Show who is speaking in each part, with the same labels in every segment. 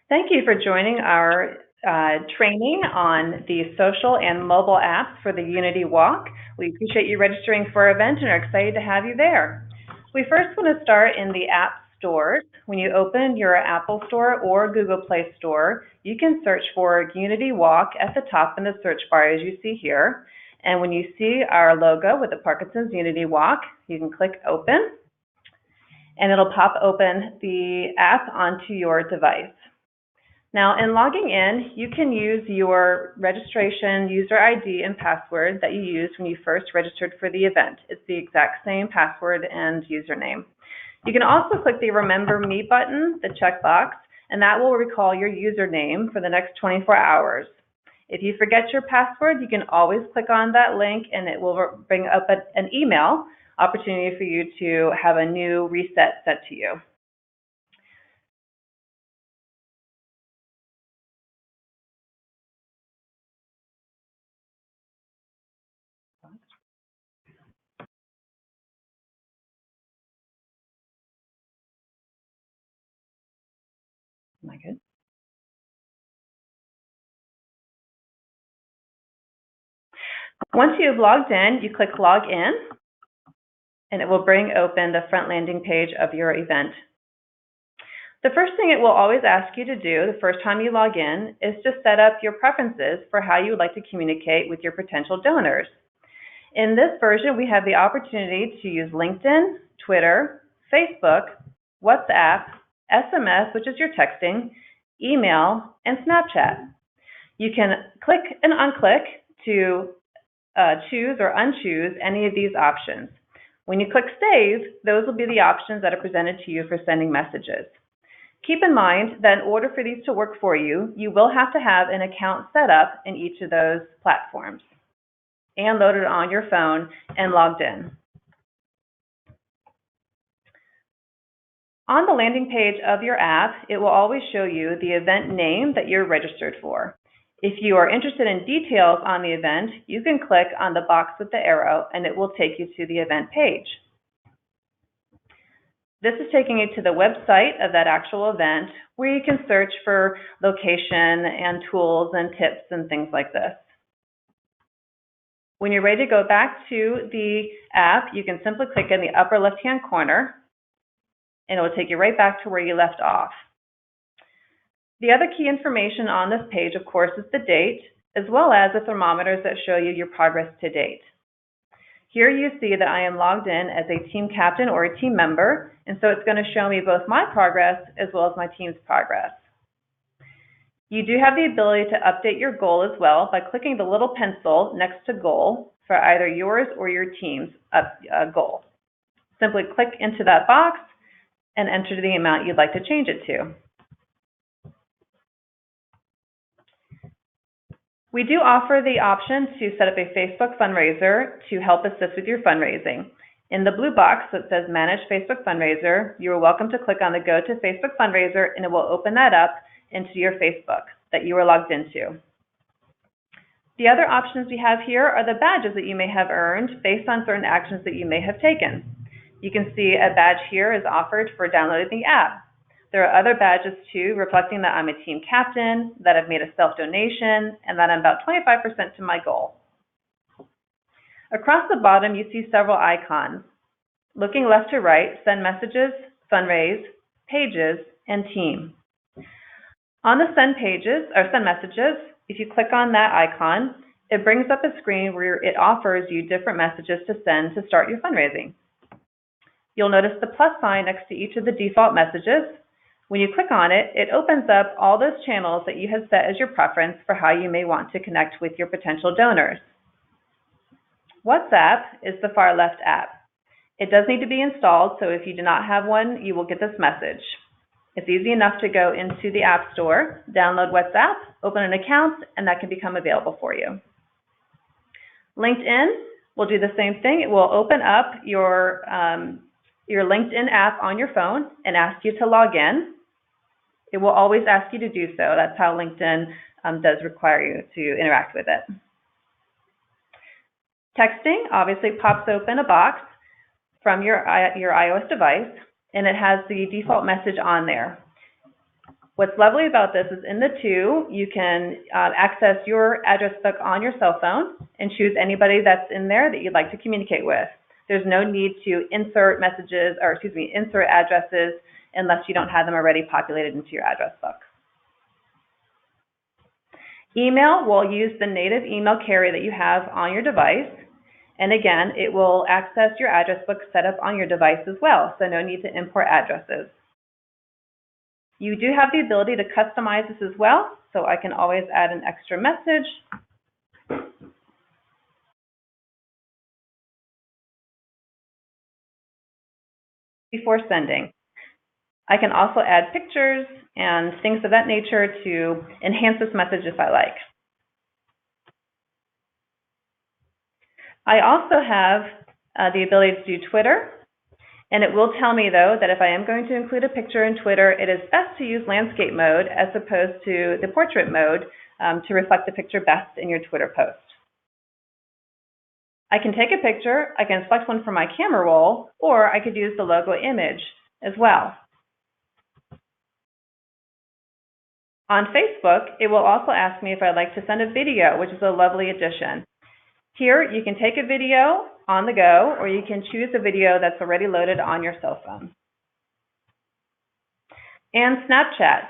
Speaker 1: Thank you for joining our training on the social and mobile apps for the Unity Walk. We appreciate you registering for our event and are excited to have you there. We first want to start in the app stores. When you open your Apple Store or Google Play Store, you can search for Unity Walk at the top in the search bar as you see here. And when you see our logo with the Parkinson's Unity Walk, you can click Open, and it'll pop open the app onto your device. Now, in logging in, you can use your registration user ID and password that you used when you first registered for the event. It's the exact same password and username. You can also click the Remember Me button, the checkbox, and that will recall your username for the next 24 hours. If you forget your password, you can always click on that link and it will bring up an email opportunity for you to have a new reset sent to you. Am I good? Once you've logged in, you click Log In, and it will bring open the front landing page of your event. The first thing it will always ask you to do the first time you log in is to set up your preferences for how you would like to communicate with your potential donors. In this version, we have the opportunity to use LinkedIn, Twitter, Facebook, WhatsApp, SMS, which is your texting, email, and Snapchat. You can click and unclick to choose or unchoose any of these options. When you click Save, those will be the options that are presented to you for sending messages. Keep in mind that in order for these to work for you, you will have to have an account set up in each of those platforms and loaded on your phone and logged in. On the landing page of your app, it will always show you the event name that you're registered for. If you are interested in details on the event, you can click on the box with the arrow and it will take you to the event page. This is taking you to the website of that actual event where you can search for location and tools and tips and things like this. When you're ready to go back to the app, you can simply click in the upper left-hand corner and it will take you right back to where you left off. The other key information on this page, of course, is the date, as well as the thermometers that show you your progress to date. Here you see that I am logged in as a team captain or a team member, and so it's going to show me both my progress as well as my team's progress. You do have the ability to update your goal as well by clicking the little pencil next to goal for either yours or your team's goal. Simply click into that box and enter the amount you'd like to change it to. We do offer the option to set up a Facebook fundraiser to help assist with your fundraising. In the blue box that says Manage Facebook Fundraiser, you are welcome to click on the Go to Facebook Fundraiser and it will open that up into your Facebook that you are logged into. The other options we have here are the badges that you may have earned based on certain actions that you may have taken. You can see a badge here is offered for downloading the app. There are other badges too, reflecting that I'm a team captain, that I've made a self-donation, and that I'm about 25% to my goal. Across the bottom, you see several icons. Looking left to right, send messages, fundraise, pages, and team. On the send messages, if you click on that icon, it brings up a screen where it offers you different messages to send to start your fundraising. You'll notice the plus sign next to each of the default messages. When you click on it, it opens up all those channels that you have set as your preference for how you may want to connect with your potential donors. WhatsApp is the far left app. It does need to be installed, so if you do not have one, you will get this message. It's easy enough to go into the App Store, download WhatsApp, open an account, and that can become available for you. LinkedIn will do the same thing. It will open up your LinkedIn app on your phone and ask you to log in. It will always ask you to do so. That's how LinkedIn does require you to interact with it. Texting obviously pops open a box from your iOS device, and it has the default message on there. What's lovely about this is in the two, you can access your address book on your cell phone and choose anybody that's in there that you'd like to communicate with. There's no need to insert messages, or insert addresses unless you don't have them already populated into your address book. Email will use the native email carrier that you have on your device. And again, it will access your address book set up on your device as well, so no need to import addresses. You do have the ability to customize this as well, so I can always add an extra message. Before sending. I can also add pictures and things of that nature to enhance this message if I like. I also have the ability to do Twitter, and it will tell me, though, that if I am going to include a picture in Twitter, it is best to use landscape mode as opposed to the portrait mode to reflect the picture best in your Twitter post. I can take a picture, I can select one for my camera roll, or I could use the logo image as well. On Facebook, it will also ask me if I'd like to send a video, which is a lovely addition. Here, you can take a video on the go, or you can choose a video that's already loaded on your cell phone. And Snapchat.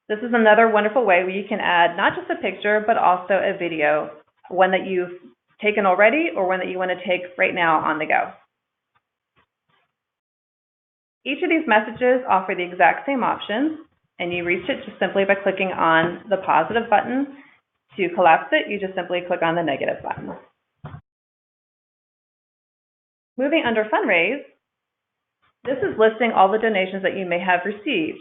Speaker 1: This is another wonderful way where you can add not just a picture, but also a video, one that you've taken already or one that you want to take right now on the go. Each of these messages offer the exact same options, and you reach it just simply by clicking on the positive button. To collapse it, you just simply click on the negative button. Moving under Fundraise, this is listing all the donations that you may have received.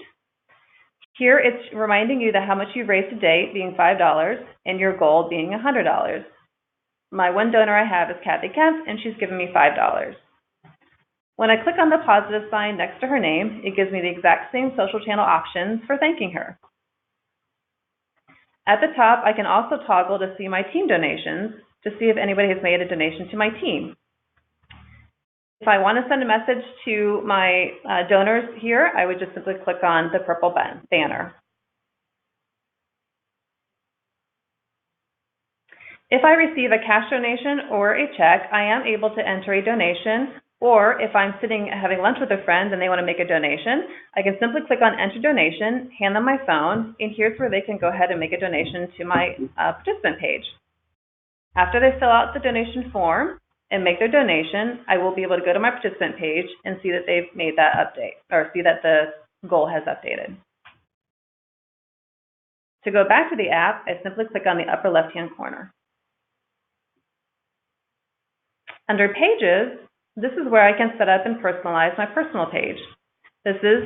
Speaker 1: Here it's reminding you that how much you've raised to date, being $5, and your goal being $100. My one donor I have is Kathy Kemp, and she's given me $5. When I click on the positive sign next to her name, it gives me the exact same social channel options for thanking her. At the top, I can also toggle to see my team donations to see if anybody has made a donation to my team. If I want to send a message to my donors here, I would just simply click on the purple banner. If I receive a cash donation or a check, I am able to enter a donation, or if I'm sitting having lunch with a friend and they want to make a donation, I can simply click on Enter Donation, hand them my phone, and here's where they can go ahead and make a donation to my participant page. After they fill out the donation form and make their donation, I will be able to go to my participant page and see that they've made that update, or see that the goal has updated. To go back to the app, I simply click on the upper left-hand corner. Under Pages, this is where I can set up and personalize my personal page. This is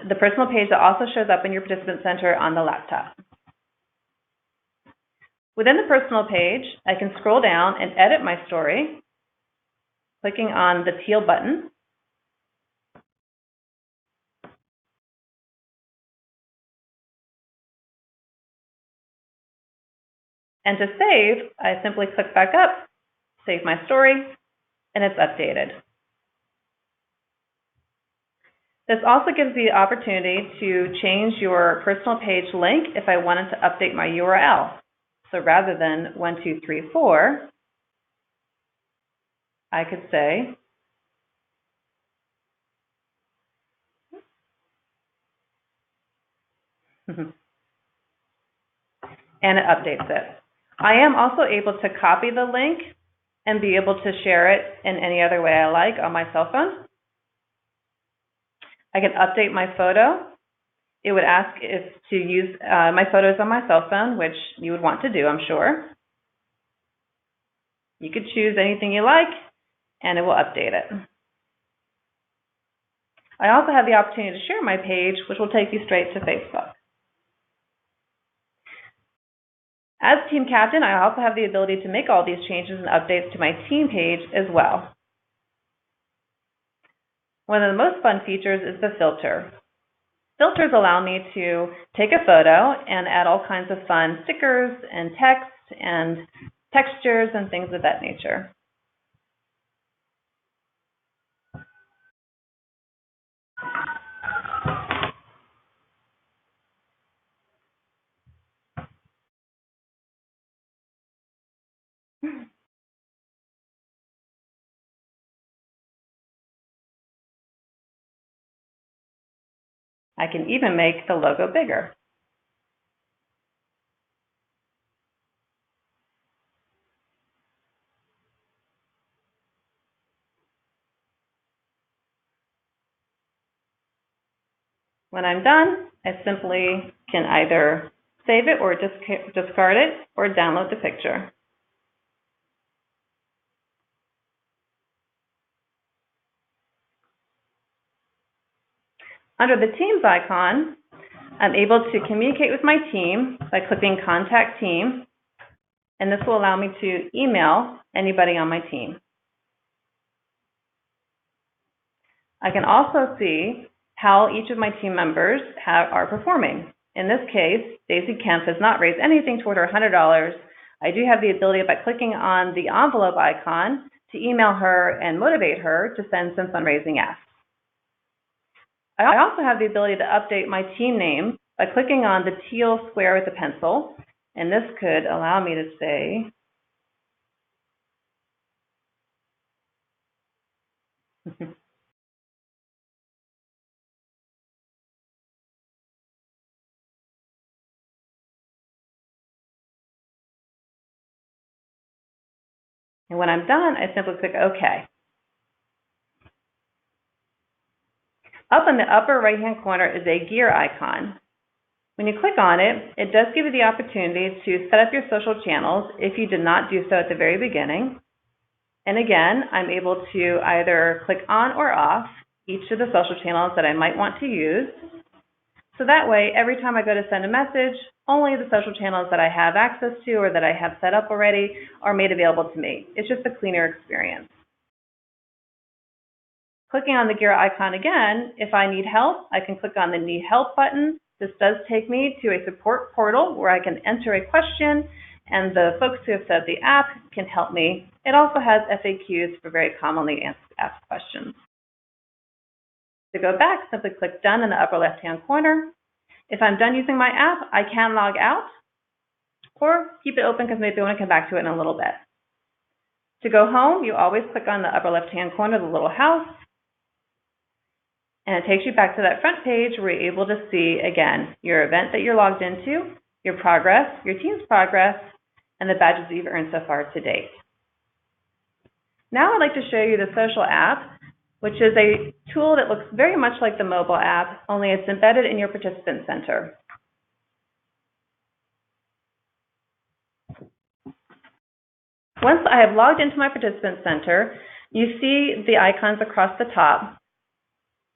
Speaker 1: the personal page that also shows up in your participant center on the laptop. Within the personal page, I can scroll down and edit my story, clicking on the teal button. And to save, I simply click back up, save my story, and it's updated. This also gives the opportunity to change your personal page link if I wanted to update my URL. So rather than 1234, I could say and it updates it. I am also able to copy the link and be able to share it in any other way I like on my cell phone. I can update my photo. It would ask if to use my photos on my cell phone, which you would want to do, I'm sure. You could choose anything you like, and it will update it. I also have the opportunity to share my page, which will take you straight to Facebook. As team captain, I also have the ability to make all these changes and updates to my team page as well. One of the most fun features is the filter. Filters allow me to take a photo and add all kinds of fun stickers and text and textures and things of that nature. I can even make the logo bigger. When I'm done, I simply can either save it or discard it or download the picture. Under the Teams icon, I'm able to communicate with my team by clicking Contact Team, and this will allow me to email anybody on my team. I can also see how each of my team members are performing. In this case, Daisy Kemp has not raised anything toward her $100. I do have the ability, by clicking on the envelope icon, to email her and motivate her to send some fundraising asks. I also have the ability to update my team name by clicking on the teal square with the pencil, and this could allow me to say, and when I'm done, I simply click OK. Up in the upper right-hand corner is a gear icon. When you click on it, it does give you the opportunity to set up your social channels if you did not do so at the very beginning. And again, I'm able to either click on or off each of the social channels that I might want to use. So that way, every time I go to send a message, only the social channels that I have access to or that I have set up already are made available to me. It's just a cleaner experience. Clicking on the gear icon again, if I need help, I can click on the Need Help button. This does take me to a support portal where I can enter a question, and the folks who have set up the app can help me. It also has FAQs for very commonly asked questions. To go back, simply click Done in the upper left-hand corner. If I'm done using my app, I can log out or keep it open because maybe I want to come back to it in a little bit. To go home, you always click on the upper left-hand corner, the little house, and it takes you back to that front page where you're able to see, again, your event that you're logged into, your progress, your team's progress, and the badges that you've earned so far to date. Now I'd like to show you the social app, which is a tool that looks very much like the mobile app, only it's embedded in your participant center. Once I have logged into my participant center, you see the icons across the top,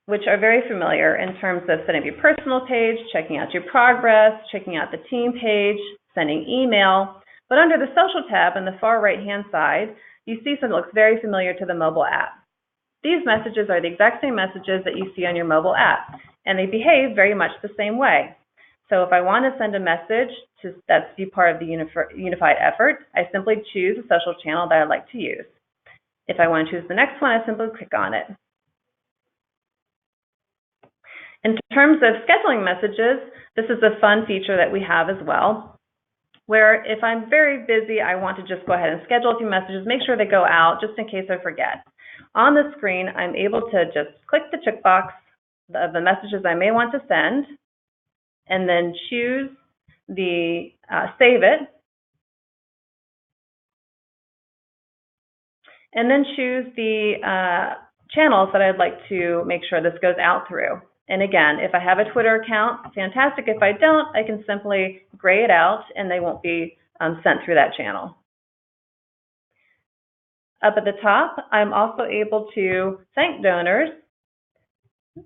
Speaker 1: which are very familiar in terms of setting up your personal page, checking out your progress, checking out the team page, sending email. But under the social tab on the far right-hand side, you see something that looks very familiar to the mobile app. These messages are the exact same messages that you see on your mobile app, and they behave very much the same way. So if I want to send a message that's be part of the unified effort, I simply choose a social channel that I'd like to use. If I want to choose the next one, I simply click on it. In terms of scheduling messages, this is a fun feature that we have as well, where if I'm very busy, I want to just go ahead and schedule a few messages, make sure they go out just in case I forget. On the screen, I'm able to just click the checkbox of the messages I may want to send, and then choose the save it, and then choose the channels that I'd like to make sure this goes out through. And again, if I have a Twitter account, fantastic. If I don't, I can simply gray it out and they won't be sent through that channel. Up at the top, I'm also able to thank donors. I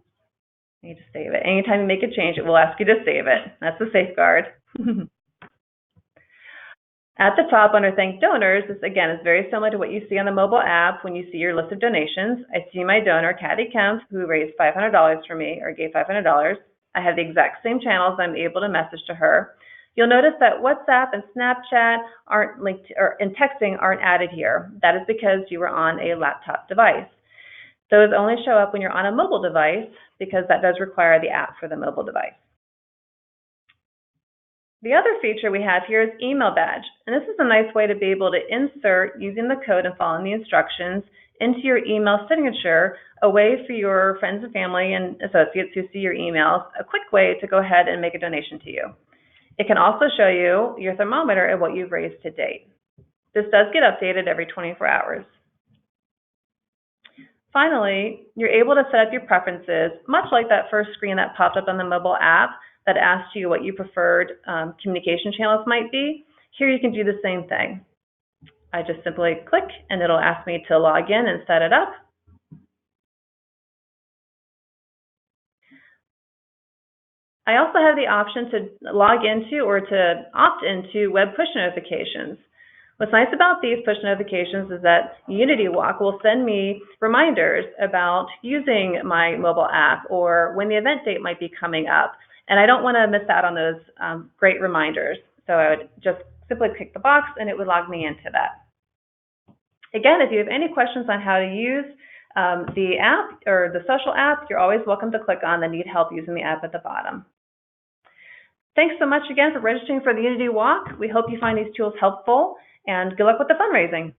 Speaker 1: need to save it. Anytime you make a change, it will ask you to save it. That's the safeguard. At the top, under Thank Donors, this again is very similar to what you see on the mobile app when you see your list of donations. I see my donor, Kathy Kemp, who raised $500 for me, or gave $500. I have the exact same channels I'm able to message to her. You'll notice that WhatsApp and Snapchat aren't linked, and texting aren't added here. That is because you were on a laptop device. Those only show up when you're on a mobile device because that does require the app for the mobile device. The other feature we have here is Email Badge, and this is a nice way to be able to insert, using the code and following the instructions, into your email signature, a way for your friends and family and associates who see your emails, a quick way to go ahead and make a donation to you. It can also show you your thermometer and what you've raised to date. This does get updated every 24 hours. Finally, you're able to set up your preferences, much like that first screen that popped up on the mobile app that asked you what your preferred communication channels might be. Here you can do the same thing. I just simply click and it'll ask me to log in and set it up. I also have the option to log into or to opt into web push notifications. What's nice about these push notifications is that Unity Walk will send me reminders about using my mobile app or when the event date might be coming up. And I don't want to miss out on those great reminders. So I would just simply click the box and it would log me into that. Again, if you have any questions on how to use the app or the social app, you're always welcome to click on the Need Help Using the App at the bottom. Thanks so much again for registering for the Unity Walk. We hope you find these tools helpful, and good luck with the fundraising.